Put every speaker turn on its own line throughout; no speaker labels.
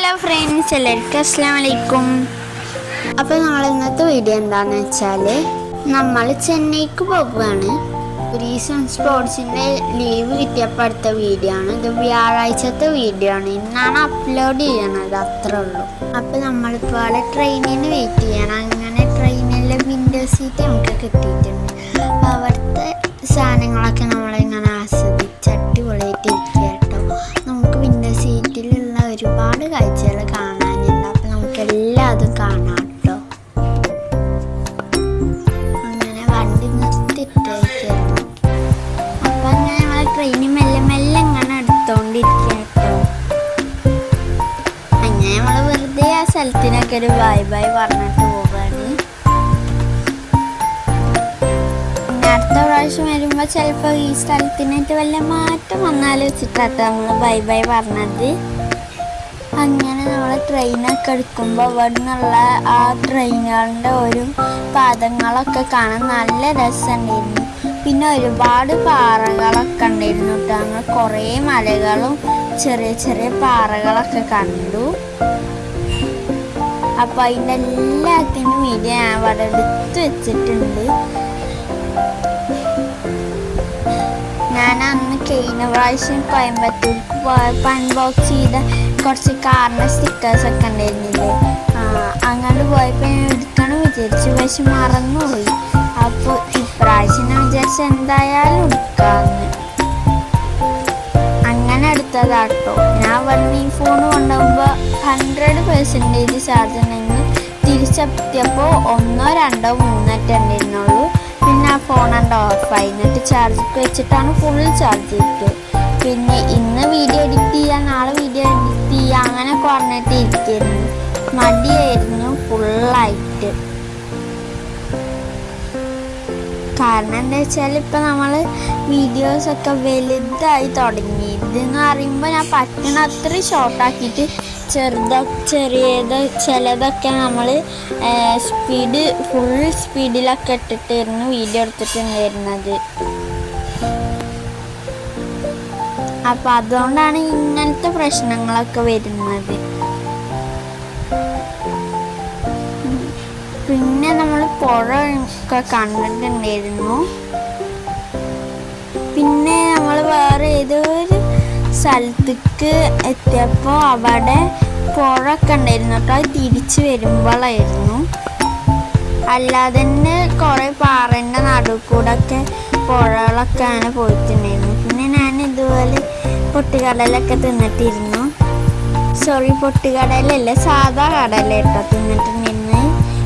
Hello friends, എല്ലാവർക്കും അസ്സലാമു അലൈക്കും. അപ്പോൾ നമ്മൾ ഇന്നത്തെ വീഡിയോ എന്താണെന്ന് വെച്ചാൽ നമ്മൾ ചെന്നൈക്ക് പോകുകയാണ്. ടൂറിസം സ്പോർട്സിൻ്റെ ലീവ് കിട്ടിയപ്പോൾ അടുത്ത വീഡിയോ ആണ് ഇത്. വ്യാഴാഴ്ചത്തെ വീഡിയോ ആണ്. ഇന്നാണ് അപ്ലോഡ് ചെയ്യണത്, അത്രേ ഉള്ളൂ. അപ്പോൾ നമ്മളിപ്പോൾ അവിടെ ട്രെയിനിന് വെയിറ്റ് ചെയ്യണം. അങ്ങനെ ട്രെയിനിലെ വിൻഡോ സീറ്റ് നമുക്ക് കിട്ടിയിട്ടുണ്ട്. അപ്പോൾ അവിടുത്തെ സാധനങ്ങളൊക്കെ നമ്മളിങ്ങനെ ആസ്വദിച്ച് അടിപൊളിയായിട്ട് ഇരിക്കുക കേട്ടോ. നമുക്ക് വിൻഡോ സീറ്റിലുള്ള ഒരുപാട് കാഴ്ചകൾ കാണാനുണ്ട്. അപ്പം നമുക്കെല്ലാം അതും കാണാം കേട്ടോ. അങ്ങനെ വണ്ടി നിർത്തിയിട്ടായിരുന്നു. അപ്പം അങ്ങനെ നമ്മളെ ട്രെയിനിൽ മെല്ലെ മെല്ലെ ഇങ്ങനെ എടുത്തോണ്ടിരിക്കുക കേട്ടോ. അങ്ങനെ നമ്മൾ വെറുതെ ആ സ്ഥലത്തിനൊക്കെ ഒരു ബൈ ബൈ പറഞ്ഞിട്ട് പോവാണ്. അടുത്ത പ്രാവശ്യം വരുമ്പോൾ ചിലപ്പോൾ ഈ സ്ഥലത്തിനായിട്ട് വല്ല മാറ്റം വന്നാൽ വെച്ചിട്ടാട്ടോ നമ്മൾ ബൈ ബൈ പറഞ്ഞത്. അങ്ങനെ നമ്മൾ ട്രെയിനൊക്കെ എടുക്കുമ്പോൾ ഇവിടെ നിന്നുള്ള ആ ട്രെയിനുകളുടെ ഒരു പാദങ്ങളൊക്കെ കാണാൻ നല്ല രസമുണ്ടായിരുന്നു. പിന്നെ ഒരുപാട് പാറകളൊക്കെ ഉണ്ടായിരുന്നു കേട്ടോ. അങ്ങനെ കുറേ മലകളും ചെറിയ ചെറിയ പാറകളൊക്കെ കണ്ടു. അപ്പോൾ അതിൻ്റെ എല്ലാത്തിനും വീഡിയോ ഞാൻ ഇവിടെ എടുത്ത് വെച്ചിട്ടുണ്ട്. ഞാൻ അന്ന് കഴിഞ്ഞ പ്രാവശ്യം കോയമ്പത്തൂർക്ക് പോയപ്പോൾ അൺബോക്സ് ചെയ്ത കുറച്ച് കാറിൻ്റെ സ്റ്റിക്കേഴ്സൊക്കെ ഉണ്ടായിരുന്നില്ലേ, അങ്ങോട്ട് പോയപ്പോൾ ഞാൻ എടുക്കണം വിചാരിച്ചു, പക്ഷെ മറന്നുപോയി. അപ്പോൾ ഇപ്രാവശ്യം ഞാൻ വിചാരിച്ചു എന്തായാലും എടുക്കാമെന്ന്. അങ്ങനെ എടുത്തതാട്ടോ. ഞാൻ വന്ന് ഈ ഫോൺ കൊണ്ടുപോകുമ്പോൾ 100% ചാർജ് ഉണ്ടെങ്കിൽ തിരിച്ചെത്തിയപ്പോൾ 1, 2, 3 ഉണ്ടായിരുന്നുള്ളൂ. പിന്നെ ആ ഫോൺ ഓഫായി. എന്നിട്ട് ചാർജൊക്കെ വെച്ചിട്ടാണ് ഫുൾ ചാർജ് ചെയ്തത്. പിന്നെ ഇന്ന് വീഡിയോ എഡിറ്റ് ചെയ്യുക, നാളെ വീഡിയോ എഡിറ്റ് ചെയ്യുക, അങ്ങനെ പറഞ്ഞിട്ട് ഇരിക്കുന്നു. മടിയായിരുന്നു ഫുള്ളായിട്ട്. കാരണം എന്താ വെച്ചാൽ ഇപ്പം നമ്മൾ വീഡിയോസൊക്കെ വലുതായി തുടങ്ങി. ഇതെന്ന് പറയുമ്പോൾ ഞാൻ പറ്റണ അത്ര ഷോർട്ടാക്കിയിട്ട് ചിലതൊക്കെ നമ്മൾ ഫുൾ സ്പീഡിലൊക്കെ ഇട്ടിട്ടായിരുന്നു വീഡിയോ എടുത്തിട്ടുണ്ടായിരുന്നത്. അപ്പം അതുകൊണ്ടാണ് ഇങ്ങനത്തെ പ്രശ്നങ്ങളൊക്കെ വരുന്നത്. പിന്നെ നമ്മൾ പുഴ ഒക്കെ കണ്ടിട്ടുണ്ടായിരുന്നു. പിന്നെ നമ്മൾ വേറെ ഏതൊരു സ്ഥലത്തേക്ക് എത്തിയപ്പോൾ അവിടെ പുഴ ഒക്കെ ഉണ്ടായിരുന്നു കേട്ടോ. അത് തിരിച്ച് വരുമ്പോഴായിരുന്നു. അല്ലാതെ തന്നെ കുറേ പാറേൻ്റെ നടുവ് കൂടെ ഒക്കെ പുഴകളൊക്കെ അങ്ങനെ പോയിട്ടുണ്ടായിരുന്നു. പിന്നെ ഞാൻ ഇതുപോലെ പൊട്ടുകടലൊക്കെ തിന്നിട്ടിരുന്നു. പൊട്ടുകടലല്ല, സാധാ കടല കേട്ടോ തിന്നിട്ടുണ്ടായിരുന്നു.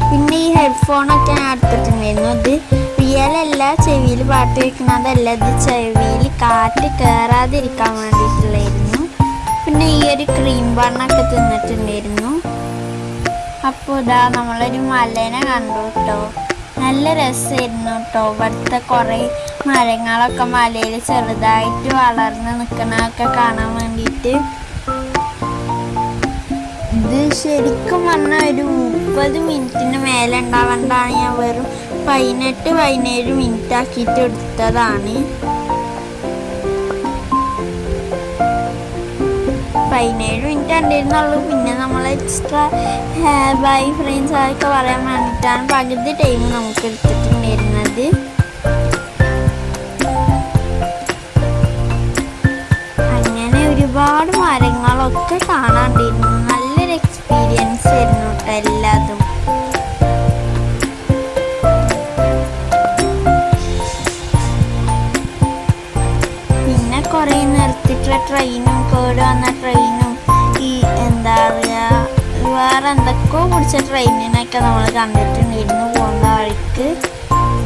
പിന്നെ ഈ ഹെഡ്ഫോണൊക്കെ ഞാൻ എടുത്തിട്ടുണ്ടായിരുന്നു. ഇത് റിയലല്ല, ചെവിയിൽ പാട്ട് വെക്കുന്നതല്ല, ഇത് ചെവിയിൽ കാറ്റ് കയറാതിരിക്കാൻ വേണ്ടിയിട്ടുള്ളായിരുന്നു. പിന്നെ ഈ ഒരു ക്രീം ബണ്ണൊക്കെ തിന്നിട്ടുണ്ടായിരുന്നു. അപ്പോൾ ഇതാ നമ്മളൊരു മലേനെ കണ്ടു കേട്ടോ. നല്ല രസമായിരുന്നു കേട്ടോ. ഇവിടുത്തെ കുറേ മരങ്ങളൊക്കെ മലയിൽ ചെറുതായിട്ട് വളർന്ന് നിൽക്കണതൊക്കെ കാണാൻ വേണ്ടിയിട്ട്. ഇത് ശരിക്കും പറഞ്ഞാൽ ഒരു 30 മിനിറ്റിന് മേലെ ഉണ്ടാവേണ്ടതാണ്. ഞാൻ വെറും 18-17 മിനിറ്റ് ആക്കിയിട്ട് എടുത്തതാണ്. 17 മിനിറ്റ് ഉണ്ടായിരുന്നുള്ളൂ. പിന്നെ നമ്മൾ എക്സ്ട്രാ ബൈ ഫ്രണ്ട്സ് അതൊക്കെ പറയാൻ വേണ്ടിയിട്ടാണ് പകുതി ടൈം നമുക്ക് എടുത്തിട്ടുണ്ടായിരുന്നത്. അങ്ങനെ ഒരുപാട് മരങ്ങളൊക്കെ കാണാണ്ടിരുന്നു. നല്ലൊരു എക്സ്പീരിയൻസ് ആയിരുന്നു കേട്ടോ എല്ലാതും. പിന്നെ കുറേ നിർത്തിയിട്ടുള്ള ട്രെയിനും കേട് വന്ന ട്രെയിനും ഈ എന്താ പറയുക വേറെ എന്തൊക്കെയോ പിടിച്ച ട്രെയിനിനൊക്കെ നമ്മൾ കണ്ടിട്ടുണ്ടായിരുന്നു പോകുന്ന വഴിക്ക്.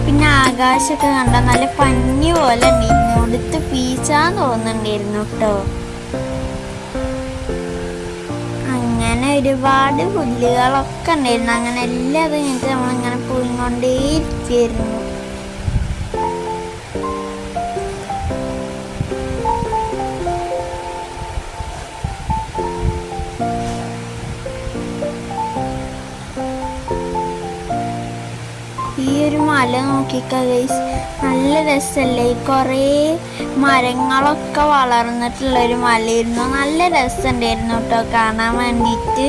പിന്നെ ആകാശമൊക്കെ കണ്ടാൽ നല്ല പഞ്ഞി പോലെ ഉണ്ടായിരുന്നു. ഇവിടുത്തെ പീച്ചാന്ന് തോന്നുന്നുണ്ടായിരുന്നു കേട്ടോ. അങ്ങനെ ഒരുപാട് പുല്ലുകളൊക്കെ ഉണ്ടായിരുന്നു. അങ്ങനെ എല്ലാം കഴിഞ്ഞിട്ട് നമ്മളിങ്ങനെ പോയിക്കൊണ്ടേയിരിക്കുമായിരുന്നു. ഈ ഒരു മല നോക്കിക്ക ഗൈസ്, നല്ല രസമല്ലേ? കുറേ മരങ്ങളൊക്കെ വളർന്നിട്ടുള്ളൊരു മലയായിരുന്നു. നല്ല രസമുണ്ടായിരുന്നു കേട്ടോ കാണാൻ വേണ്ടിയിട്ട്.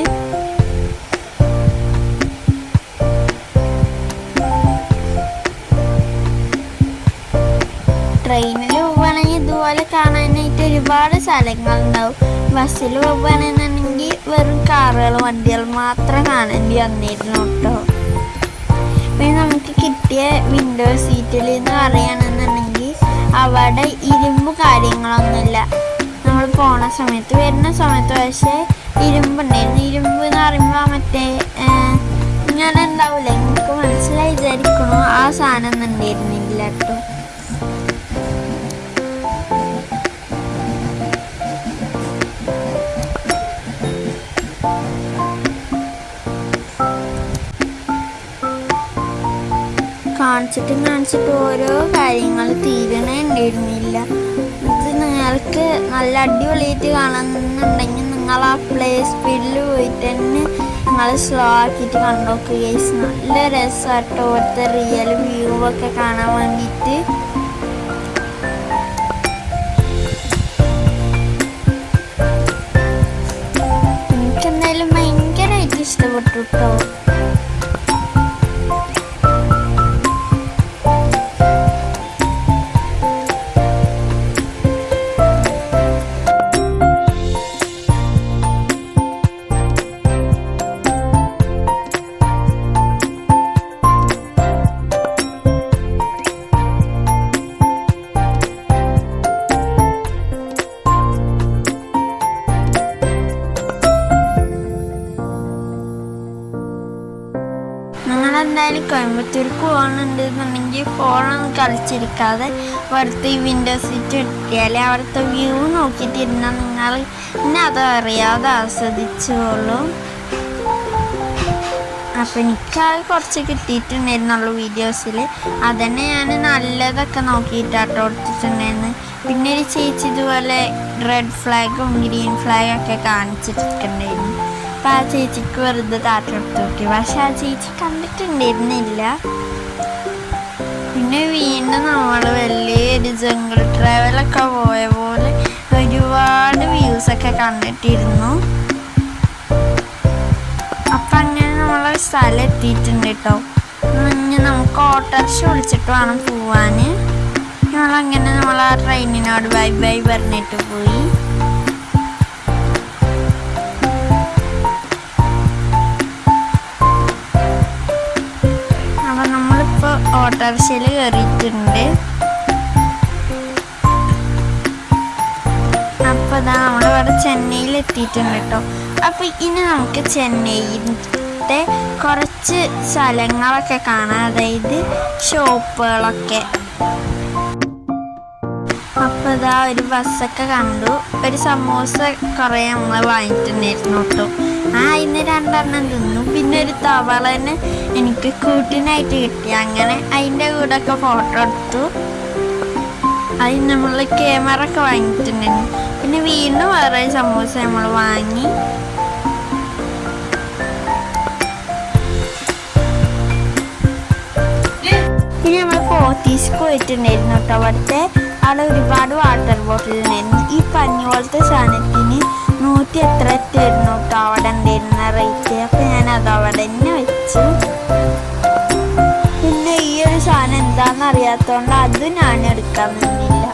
ട്രെയിനിൽ പോവുകയാണെങ്കിൽ ഇതുപോലെ കാണാനായിട്ട് ഒരുപാട് സ്ഥലങ്ങളുണ്ടാവും. ബസ്സിൽ പോവുകയാണെന്നുണ്ടെങ്കിൽ വെറും കാറുകൾ, വണ്ടികൾ മാത്രം കാണേണ്ടി വന്നിരുന്നു കേട്ടോ. പിന്നെ നമുക്ക് കിട്ടിയ വിൻഡോ സീറ്റിൽ എന്ന് പറയുകയാണെന്നുണ്ടെങ്കിൽ അവിടെ ഇരുമ്പ് കാര്യങ്ങളൊന്നുമില്ല. നമ്മൾ പോണ സമയത്ത്, വരുന്ന സമയത്ത് പക്ഷേ ഇരുമ്പുണ്ടായിരുന്നു. ഇരുമ്പ് എന്ന് പറയുമ്പോൾ മറ്റേ ഇങ്ങനെ ഉണ്ടാവില്ല, എനിക്ക് മനസ്സിലായി വിചാരിക്കണു. ആ സാധനം ഒന്നും ഉണ്ടായിരുന്നില്ല കേട്ടോ. കാണിച്ചിട്ട് ഓരോ കാര്യങ്ങൾ തീരണേ ഉണ്ടായിരുന്നില്ല. ഇത് നിങ്ങൾക്ക് നല്ല അടിപൊളിയായിട്ട് കാണുന്നുണ്ടെങ്കിൽ നിങ്ങൾ ആ പ്ലേ സ്പീഡിൽ പോയിട്ട് തന്നെ നിങ്ങൾ സ്ലോ ആക്കിയിട്ട് കണ്ടോക്കുക ഗൈസ്. നല്ല രസമാട്ടോ ഇവിടുത്തെ റിയൽ വ്യൂ ഒക്കെ കാണാൻ വേണ്ടിയിട്ട്. എനിക്കെന്തായാലും ഭയങ്കരമായിട്ട് ഇഷ്ടപ്പെട്ടു കേട്ടോ. എന്തായാലും കോയമ്പത്തൂർക്ക് പോകണമെന്നുണ്ടെന്നുണ്ടെങ്കിൽ ഫോണൊന്നും കളിച്ചിരിക്കാതെ അവിടുത്തെ ഈ വിൻഡോ സീറ്റ് കിട്ടിയാൽ അവിടുത്തെ വ്യൂ നോക്കിയിട്ടിരുന്നാൽ നിങ്ങൾ പിന്നെ അതറിയാതെ ആസ്വദിച്ചോളൂ. അപ്പം എനിക്കത് കുറച്ച് കിട്ടിയിട്ടുണ്ടായിരുന്നുള്ളൂ വീഡിയോസിൽ. അതന്നെ ഞാൻ നല്ലതൊക്കെ നോക്കിയിട്ടാട്ടോ എടുത്തിട്ടുണ്ടായിരുന്നു. പിന്നെ ഒരു ചേച്ചി ഇതുപോലെ റെഡ് ഫ്ലാഗും ഗ്രീൻ ഫ്ലാഗൊക്കെ കാണിച്ചിട്ടുണ്ടായിരുന്നു. അപ്പം ആ ചേച്ചിക്ക് വെറുതെ താട്ടെടുത്ത് നോക്കി, പക്ഷെ ആ ചേച്ചി കണ്ടിട്ടുണ്ടായിരുന്നില്ല. പിന്നെ വീണ്ടും നമ്മൾ വലിയൊരു ജംഗിൾ ട്രാവലൊക്കെ പോയ പോലെ ഒരുപാട് വ്യൂസൊക്കെ കണ്ടിട്ടിരുന്നു. അപ്പം അങ്ങനെ നമ്മളൊരു സ്ഥലം എത്തിയിട്ടുണ്ട് കേട്ടോ. ഇനി നമുക്ക് ഓട്ടോറിക്ഷ വിളിച്ചിട്ട് വേണം പോവാൻ. നമ്മളങ്ങനെ നമ്മൾ ആ ട്രെയിനിനോട് ബൈ ബൈ പറഞ്ഞിട്ട് പോയി. അപ്പം നമ്മളിപ്പോൾ ഓട്ടോറിക്ഷയിൽ കയറിയിട്ടുണ്ട്. അപ്പോൾ ഇതാ നമ്മളിവിടെ ചെന്നൈയിൽ എത്തിയിട്ടുണ്ട് കേട്ടോ. അപ്പോൾ ഇനി നമുക്ക് ചെന്നൈയിലത്തെ കുറച്ച് സ്ഥലങ്ങളൊക്കെ കാണാം, അതായത് ഷോപ്പുകളൊക്കെ. അപ്പോൾ ഇതാ ഒരു ബസ്സൊക്കെ കണ്ടു. ഒരു സമൂസ കുറേ നമ്മൾ വാങ്ങിയിട്ടുണ്ടായിരുന്നു കേട്ടോ. ഇന്ന് 2 എണ്ണം തിന്നു. പിന്നെ ഒരു തവളന് എനിക്ക് കൂട്ടിനായിട്ട് കിട്ടി. അങ്ങനെ അതിൻ്റെ കൂടെ ഒക്കെ ഫോട്ടോ എടുത്തു. അതിന് നമ്മൾ ക്യാമറ ഒക്കെ വാങ്ങിയിട്ടുണ്ടായിരുന്നു. പിന്നെ വീണ്ടും വേറെ സമൂസ നമ്മൾ വാങ്ങി. പിന്നെ നമ്മൾ പോത്തീസ്ക്ക് പോയിട്ടുണ്ടായിരുന്നു കേട്ടോ. അവിടെ ഒരുപാട് വാട്ടർ ബോട്ടിലുണ്ടായിരുന്നു. ഈ പഞ്ഞി പോലത്തെ സാധനത്തിന് 100 എത്ര ആയിരുന്നു കേട്ടോ അവിടെ ഉണ്ടായിരുന്ന റേറ്റ്. അപ്പം ഞാനത് അവിടെ തന്നെ വെച്ചു. പിന്നെ ഈ ഒരു സാധനം എന്താണെന്ന് അറിയാത്തതുകൊണ്ട് അത് ഞാൻ എടുക്കാൻ നിന്നില്ല.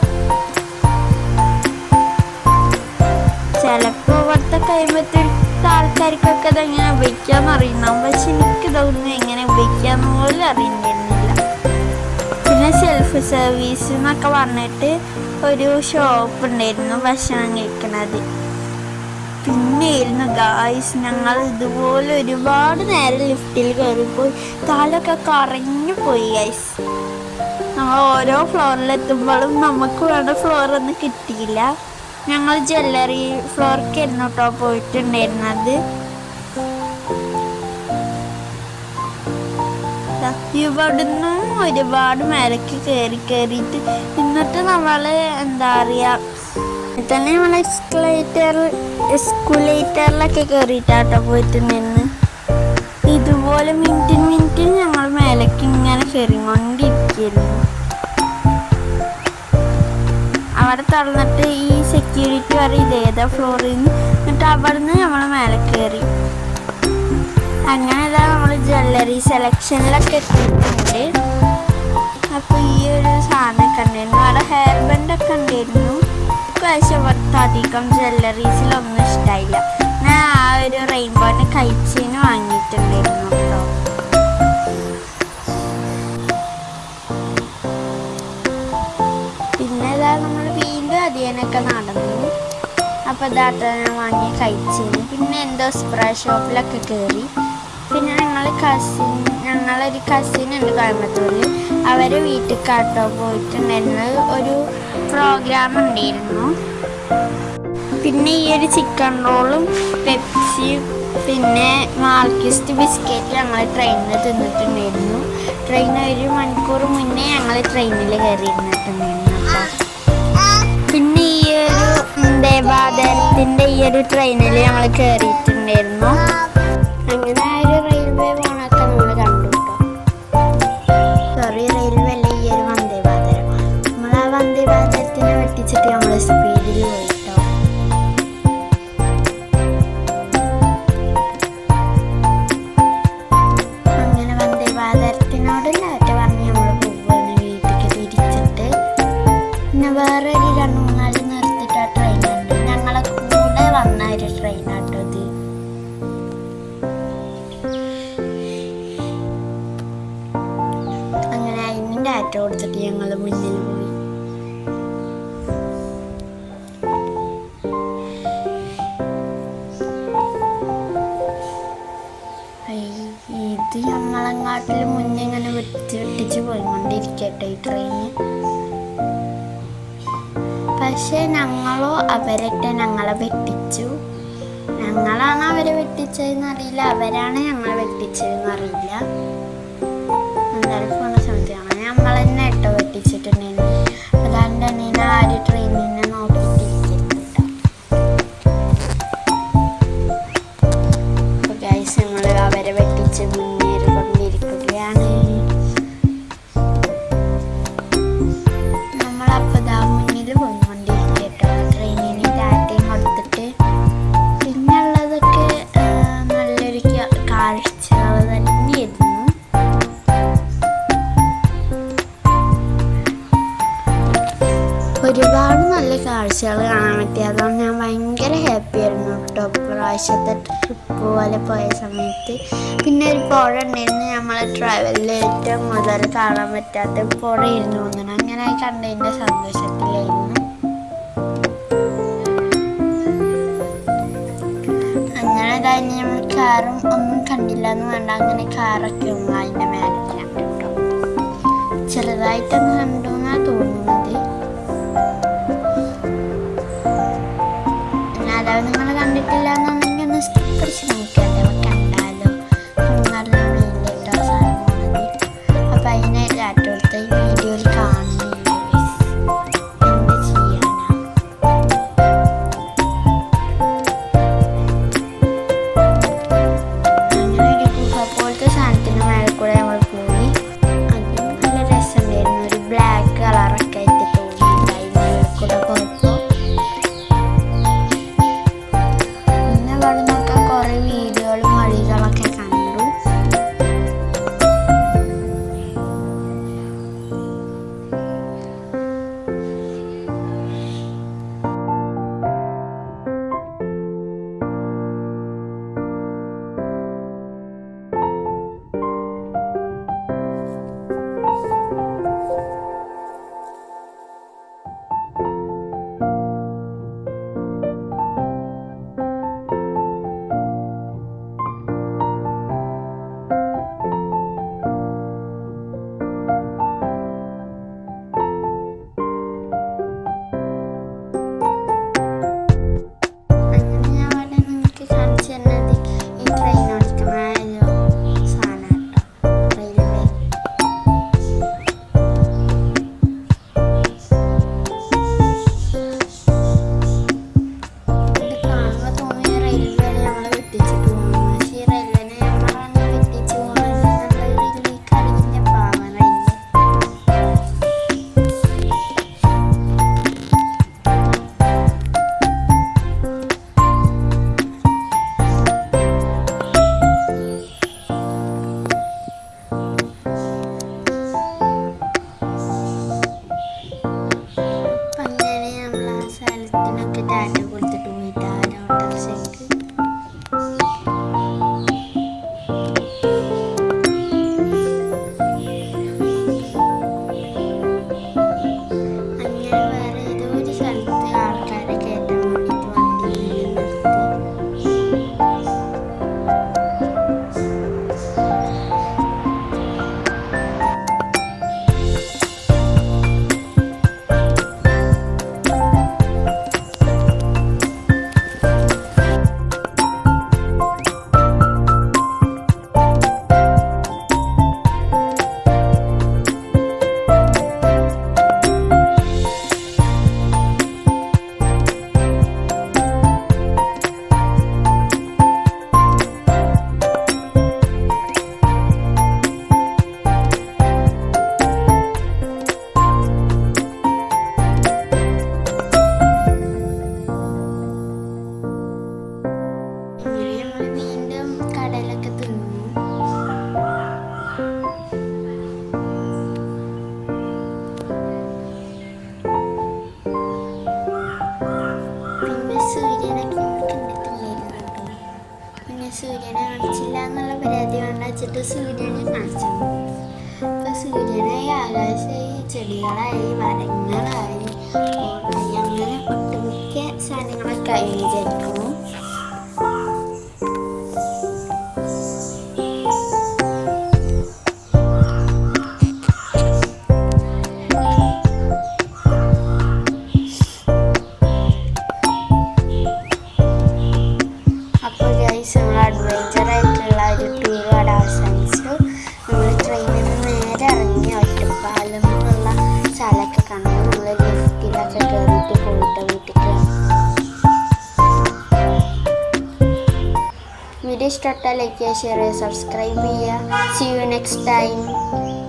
ചിലപ്പോൾ ഇവിടുത്തെ കഴിയുമ്പോഴത്തെ ആൾക്കാർക്കൊക്കെ ഇതെങ്ങനെ ഉപയോഗിക്കാമെന്ന് അറിയണം. പക്ഷെ എനിക്കിതൊന്നും എങ്ങനെ ഉപയോഗിക്കാമെന്ന് പോലും അറിയുന്നില്ല. പിന്നെ സെൽഫ് സർവീസ് എന്നൊക്കെ പറഞ്ഞിട്ട് ഒരു ഷോപ്പ് ഉണ്ടായിരുന്നു ഭക്ഷണം കഴിക്കണത്. പിന്നെയായിരുന്നു ഗായ്സ്, ഞങ്ങൾ ഇതുപോലെ ഒരുപാട് നേരം ലിഫ്റ്റിൽ കയറിപ്പോയി. കാലൊക്കെ കറങ്ങി പോയി ഗായ്സ്. നമ്മൾ ഓരോ ഫ്ലോറിലെത്തുമ്പോഴും നമുക്ക് വേണ്ട ഫ്ലോറൊന്നും കിട്ടിയില്ല. ഞങ്ങൾ ജ്വല്ലറി ഫ്ലോർക്കായിരുന്നു കേട്ടോ പോയിട്ടുണ്ടായിരുന്നത്. ഇവിടുന്നും ഒരുപാട് മേലേക്ക് കയറിയിട്ട് എന്നിട്ട് നമ്മൾ എന്താ പറയുക തന്നെ നമ്മൾ എസ്കുലേറ്ററിലൊക്കെ കയറിയിട്ടാട്ടോ പോയിട്ടുണ്ടായിരുന്നു. ഇതുപോലെ മിനിറ്റിന് ഞങ്ങൾ മേലേക്ക് ഇങ്ങനെ കയറിക്കൊണ്ടിരിക്കുന്നു. അവിടെ തളർന്നിട്ട് ഈ സെക്യൂരിറ്റി പറയും ഇതേതാ ഫ്ലോറിൽ നിന്ന്, എന്നിട്ട് അവിടെ നിന്ന് നമ്മൾ മേലെ കയറി. അങ്ങനെ നമ്മൾ ജ്വല്ലറി സെലക്ഷനിലൊക്കെ എത്തിയിട്ടുണ്ട്. അപ്പോൾ ഈ ഒരു സാധനമൊക്കെ ഉണ്ടായിരുന്നു, അവിടെ ഹെയർ ബാൻഡൊക്കെ ഉണ്ടായിരുന്നു. പക്ഷെ അധികം ജ്വല്ലറീസിലൊന്നും ഇഷ്ടമായില്ല. ഞാൻ ആ ഒരു റെയിൻബോൻ്റെ കൈച്ചെയിൻ വാങ്ങിയിട്ടുണ്ടായിരുന്നു കേട്ടോ. പിന്നെ നമ്മൾ വീണ്ടും അതിനൊക്കെ നടന്നു. അപ്പോൾ ഇതാട്ടോ ഞാൻ വാങ്ങിയ കൈച്ചെയിൻ. പിന്നെ എന്തോ സ്പ്രേ ഷോപ്പിലൊക്കെ കയറി. പിന്നെ ഞങ്ങളൊരു കസിൻ ഉണ്ട് കോയമ്പത്തൂരിൽ, അവരെ വീട്ടിൽ കാട്ടോ പോയിട്ടുണ്ടായിരുന്നത്. ഒരു പ്രോഗ്രാം ഉണ്ടായിരുന്നു. പിന്നെ ഈ ഒരു ചിക്കൻ റോളും പെപ്സിയും പിന്നെ മാർക്കിസ്റ്റ് ബിസ്ക്കറ്റ് ഞങ്ങൾ ട്രെയിനിൽ തിന്നിട്ടുണ്ടായിരുന്നു. ട്രെയിൻ 1 മണിക്കൂർ മുന്നേ ഞങ്ങൾ ട്രെയിനിൽ കയറിയിരുന്നിട്ടുണ്ടായിരുന്നു കേട്ടോ. പിന്നെ ഈ ഒരു ദേവാദരത്തിൻ്റെ ഈ ഒരു ട്രെയിനിൽ ഞങ്ങൾ കയറിയിട്ടുണ്ടായിരുന്നു. അങ്ങനെ ആ ഒരു റെയിൽവേ പോണൊക്കെ നമ്മൾ കണ്ടു കേട്ടോ. സോറി, റെയിൽവേ അല്ല, ഈ ഒരു വന്ദേഭാരതം. നമ്മൾ ആ വന്ദേഭാരതത്തിനെ വെട്ടിച്ചിട്ട് നമ്മൾ സ്പീഡിൽ പോയി കേട്ടോ. അങ്ങനെ വന്ദേഭാരതത്തിനോട് ലാറ്റ പറഞ്ഞ് നമ്മൾ പോവുകയാണ് വീട്ടിലേക്ക് തിരിച്ചിട്ട്. പിന്നെ വേറെ ഒരു 2-3 നിർത്തിയിട്ട് ആ ട്രെയിൻ ഉണ്ട്. ഞങ്ങളെ കൂടെ വന്ന ഒരു ട്രെയിനാട്ടോ ഇത്. ഡാറ്റ കൊടുത്തിട്ട് ഞങ്ങൾ മുന്നിൽ പോയി. ഇത് നമ്മളങ്ങാട്ടിൽ മുന്നേ ഇങ്ങനെ വെട്ടിച്ച് പോയിക്കൊണ്ടിരിക്കട്ടെ ഈ ട്രെയിന്. പക്ഷെ ഞങ്ങളോ അവരൊക്കെ ഞങ്ങളെ വെട്ടിച്ചു. ഞങ്ങളാണ് അവരെ വെട്ടിച്ചതെന്ന് അറിയില്ല, അവരാണ് ഞങ്ങളെ വെട്ടിച്ചതെന്ന് അറിയില്ല. എന്തായാലും പോണ സമയത്താണ് നമ്മൾ തന്നെ കേട്ടോ വെട്ടിച്ചിട്ടുണ്ടായിരുന്നു. അതാണ്ട് തന്നെ ആ ഒരു ട്രെയിനിനെ നോക്കിയിട്ടിരിക്കുന്നു കേട്ടോ. അപ്പോൾ ഗൈസ് ഞങ്ങൾ അവരെ വെട്ടിച്ച് മുന്നേറിക്കൊണ്ടിരിക്കുകയാണ്. നമ്മളപ്പോൾ ഇതാ മുന്നിൽ പോയിക്കൊണ്ടിരിക്കട്ടോ ട്രെയിനിന് ടാറ്റയും കൊടുത്തിട്ട്. പിന്നെ ഉള്ളതൊക്കെ നല്ലൊരു കാഴ്ചകൾ തന്നെയായിരുന്നു. ഒരുപാട് നല്ല കാഴ്ചകൾ കാണാൻ പറ്റി. അതുകൊണ്ട് ഞാൻ ഭയങ്കര ഹാപ്പി ആയിരുന്നു കേട്ടോ പ്രാവശ്യത്തെ ട്രിപ്പ് പോലെ പോയ സമയത്ത്. പിന്നെ ഒരു പുഴ ഉണ്ടായിരുന്നു, നമ്മളെ ട്രാവലിൽ ഏറ്റവും കൂടുതൽ കാണാൻ പറ്റാത്ത പുഴയിരുന്നു തോന്നണം. അങ്ങനെ കണ്ടതിൻ്റെ സന്തോഷത്തിലായിരുന്നു. അങ്ങനെ കഴിഞ്ഞ് നമ്മൾ കാറും ഒന്നും കണ്ടില്ല എന്ന് വേണ്ട, അങ്ങനെ കാറൊക്കെ ഒന്നും അതിൻ്റെ മേലെ കേട്ടോ. ചെറുതായിട്ടൊന്ന് കണ്ടു എന്നാണ് തോന്നുന്നത്. അതായത് നിങ്ങൾ കണ്ടിട്ടില്ല എന്നുണ്ടെങ്കിൽ ഒന്ന് സ്കിപ്പ് അടിച്ച് നോക്കിയാലോ, കണ്ടാലോ. നല്ല മീനിട്ടോ സാധനം പോണത്. അപ്പം അതിനെ ഡാറ്റ കൊടുത്ത് ഈ വീഡിയോയിൽ കാണുന്നില്ല, എന്ത് ചെയ്യാനാ. അങ്ങനെ ഒരു ഗുഹ പോലത്തെ സാധനത്തിന് മേലെ കൂടെ നമ്മൾ പോയി. അത് നല്ല രസമുണ്ടായിരുന്നു. ഒരു ബ്ലാക്ക് കളറൊക്കെ ആയിട്ട് തോന്നി മേലെ കൂടെ പോയപ്പോൾ. കുറേ വീഡിയോകളും വഴികളൊക്കെ കണ്ടു. സൂര്യനെ കാണിച്ചത്. അപ്പോൾ സൂര്യനായി, ആകാശമായി, ചെടികളായി, മരങ്ങളായി, ഓടായി, അങ്ങനെ ഒട്ടുമിക്ക സാധനങ്ങളൊക്കെ ആയി വിചാരിക്കുന്നു. നമ്മൾ അഡ്വഞ്ചറായിട്ടുള്ള ഒരു ടൂർ അവസാനിച്ചു. നമ്മൾ ട്രെയിനിൽ നിന്ന് നേരെ ഇറങ്ങി ഒറ്റപ്പാലം എന്നുള്ള സ്ഥലമൊക്കെ കണ്ടു. നമ്മൾ ലിഫ്റ്റിലൊക്കെ കയറിയിട്ട് പോയിട്ട് വീട്ടിൽ. വീഡിയോ ഇഷ്ടപ്പെട്ടാൽ ലൈക്ക് ചെയ്യുക, ഷെയർ ചെയ്യുക, സബ്സ്ക്രൈബ് ചെയ്യുക. See you next time.